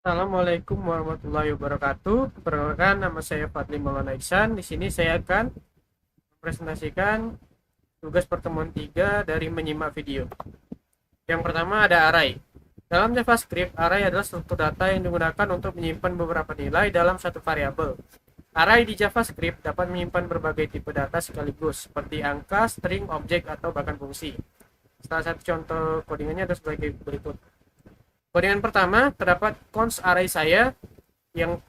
Assalamualaikum warahmatullahi wabarakatuh. Perkenalkan, nama saya Fadli Maulana Iksan. Di sini saya akan mempresentasikan tugas pertemuan 3 dari menyimak video. Yang pertama ada array. Dalam JavaScript, array adalah struktur data yang digunakan untuk menyimpan beberapa nilai dalam satu variabel. Array di JavaScript dapat menyimpan berbagai tipe data sekaligus, seperti angka, string, objek, atau bahkan fungsi. Salah satu contoh codingannya ada sebagai berikut. Codingan pertama, terdapat const array saya yang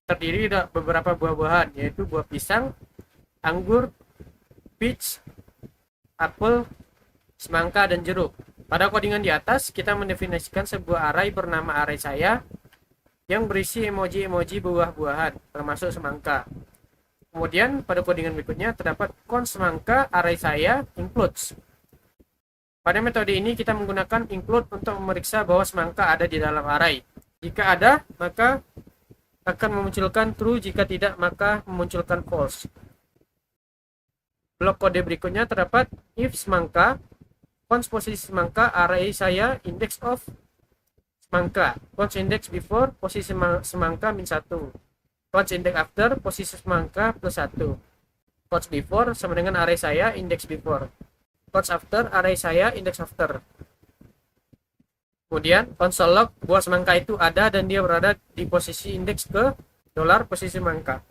terdiri dari beberapa buah-buahan, yaitu buah pisang, anggur, peach, apel, semangka, dan jeruk. Pada codingan di atas, kita mendefinisikan sebuah array bernama array saya yang berisi emoji-emoji buah-buahan, termasuk semangka. Kemudian, pada codingan berikutnya, terdapat const semangka array saya includes. Pada metode ini kita menggunakan include untuk memeriksa bahwa semangka ada di dalam array. Jika ada, maka akan memunculkan true, jika tidak, maka memunculkan false. Blok kode berikutnya terdapat if semangka, const posisi semangka, array saya index of semangka, const index before, posisi semangka min 1, const index after, posisi semangka plus 1, const before sama dengan array saya index before, const after, array saya index after. Kemudian console log, buah semangka itu ada dan dia berada di posisi indeks ke $posisi semangka.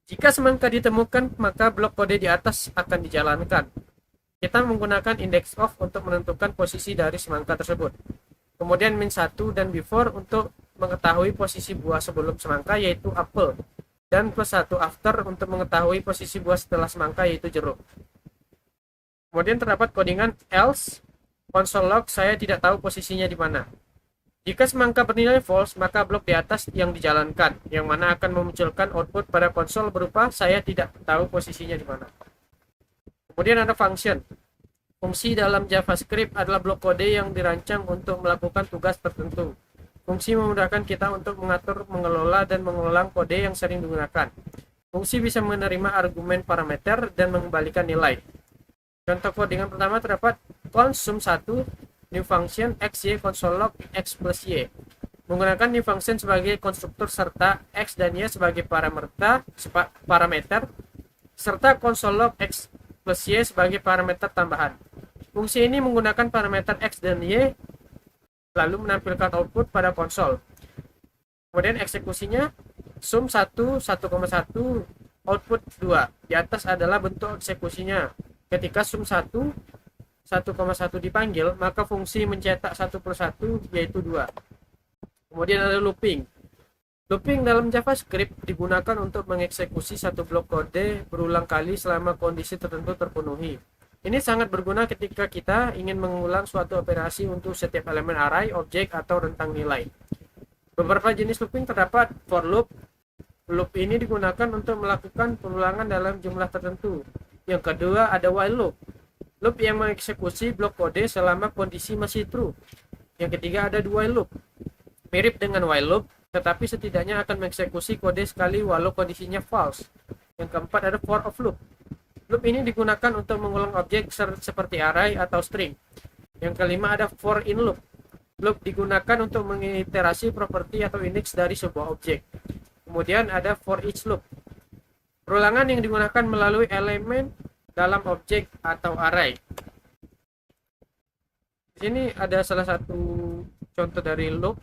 Jika semangka ditemukan, maka blok kode di atas akan dijalankan. Kita menggunakan index of untuk menentukan posisi dari semangka tersebut. Kemudian min 1 dan before untuk mengetahui posisi buah sebelum semangka, yaitu apple. Dan plus 1 after untuk mengetahui posisi buah setelah semangka, yaitu jeruk. Kemudian terdapat codingan else, console log saya tidak tahu posisinya di mana. Jika semangka bernilai false, maka blok di atas yang dijalankan, yang mana akan memunculkan output pada konsol berupa saya tidak tahu posisinya di mana. Kemudian ada function. Fungsi dalam JavaScript adalah blok kode yang dirancang untuk melakukan tugas tertentu. Fungsi memudahkan kita untuk mengatur, mengelola, dan mengulang kode yang sering digunakan. Fungsi bisa menerima argumen parameter dan mengembalikan nilai. Contoh codingan pertama terdapat const sum 1 new function x y console log x plus y. Menggunakan new function sebagai konstruktor serta x dan y sebagai parameter serta console log x plus y sebagai parameter tambahan. Fungsi ini menggunakan parameter x dan y lalu menampilkan output pada konsol. Kemudian eksekusinya sum 1 1,1 output 2. Di atas adalah bentuk eksekusinya. Ketika sum 1 1,1 dipanggil, maka fungsi mencetak 1 per 1 yaitu 2. Kemudian ada looping. Looping dalam JavaScript digunakan untuk mengeksekusi satu blok kode berulang kali selama kondisi tertentu terpenuhi. Ini sangat berguna ketika kita ingin mengulang suatu operasi untuk setiap elemen array, objek, atau rentang nilai. Beberapa jenis looping terdapat for loop. Loop ini digunakan untuk melakukan pengulangan dalam jumlah tertentu. Yang kedua ada while loop. Loop yang mengeksekusi blok kode selama kondisi masih true. Yang ketiga ada do while loop. Mirip dengan while loop, tetapi setidaknya akan mengeksekusi kode sekali walau kondisinya false. Yang keempat ada for of loop. Loop ini digunakan untuk mengulang objek seperti array atau string. Yang kelima ada for in loop. Loop digunakan untuk mengiterasi properti atau index dari sebuah objek. Kemudian ada for each loop. Perulangan yang digunakan melalui elemen dalam objek atau array. Di sini ada salah satu contoh dari loop.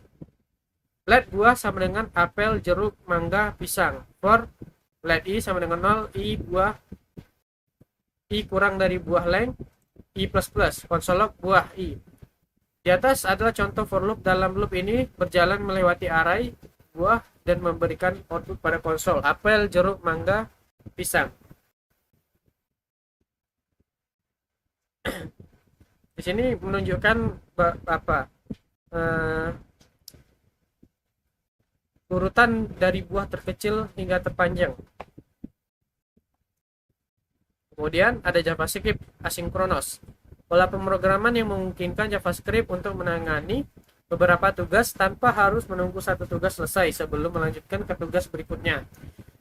Let buah sama dengan apel, jeruk, mangga, pisang. For let i sama dengan 0, i buah, i kurang dari buah length, i plus plus, console log buah i. Di atas adalah contoh for loop. Dalam loop ini berjalan melewati array buah dan memberikan output pada konsol apel, jeruk, mangga, pisang. Di sini menunjukkan urutan dari buah terkecil hingga terpanjang. Kemudian ada JavaScript asinkronos. Pola pemrograman yang memungkinkan JavaScript untuk menangani beberapa tugas tanpa harus menunggu satu tugas selesai sebelum melanjutkan ke tugas berikutnya.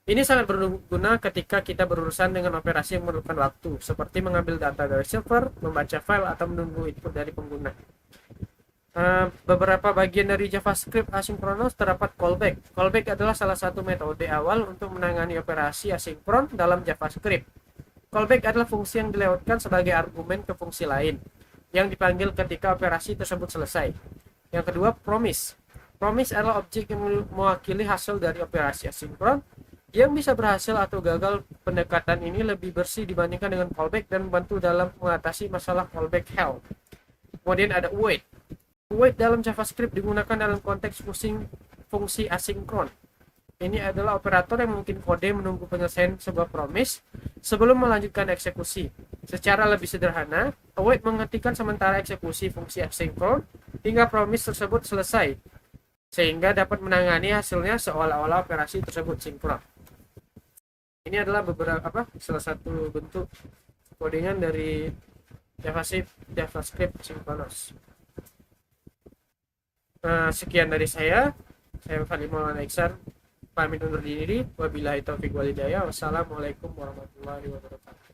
Ini sangat berguna ketika kita berurusan dengan operasi yang memerlukan waktu, seperti mengambil data dari server, membaca file, atau menunggu input dari pengguna. Beberapa bagian dari JavaScript asinkronus terdapat callback. Callback adalah salah satu metode awal untuk menangani operasi asinkron dalam JavaScript. Callback adalah fungsi yang dilewatkan sebagai argumen ke fungsi lain yang dipanggil ketika operasi tersebut selesai. Yang kedua, promise. Promise adalah objek yang mewakili hasil dari operasi asinkron yang bisa berhasil atau gagal. Pendekatan ini lebih bersih dibandingkan dengan callback dan membantu dalam mengatasi masalah callback hell. Kemudian ada await. Await dalam JavaScript digunakan dalam konteks fungsi asinkron. Ini adalah operator yang mungkin kode menunggu penyelesaian sebuah promise sebelum melanjutkan eksekusi. Secara lebih sederhana, await menghentikan sementara eksekusi fungsi asinkron hingga promise tersebut selesai, sehingga dapat menangani hasilnya seolah-olah operasi tersebut sinkron. Ini adalah salah satu bentuk codingan dari JavaScript sinkronus. Sekian dari saya Fadli Maulana Iksan, pamit undur diri. Wabillahi taufiq wal hidayah. Wassalamualaikum warahmatullahi wabarakatuh.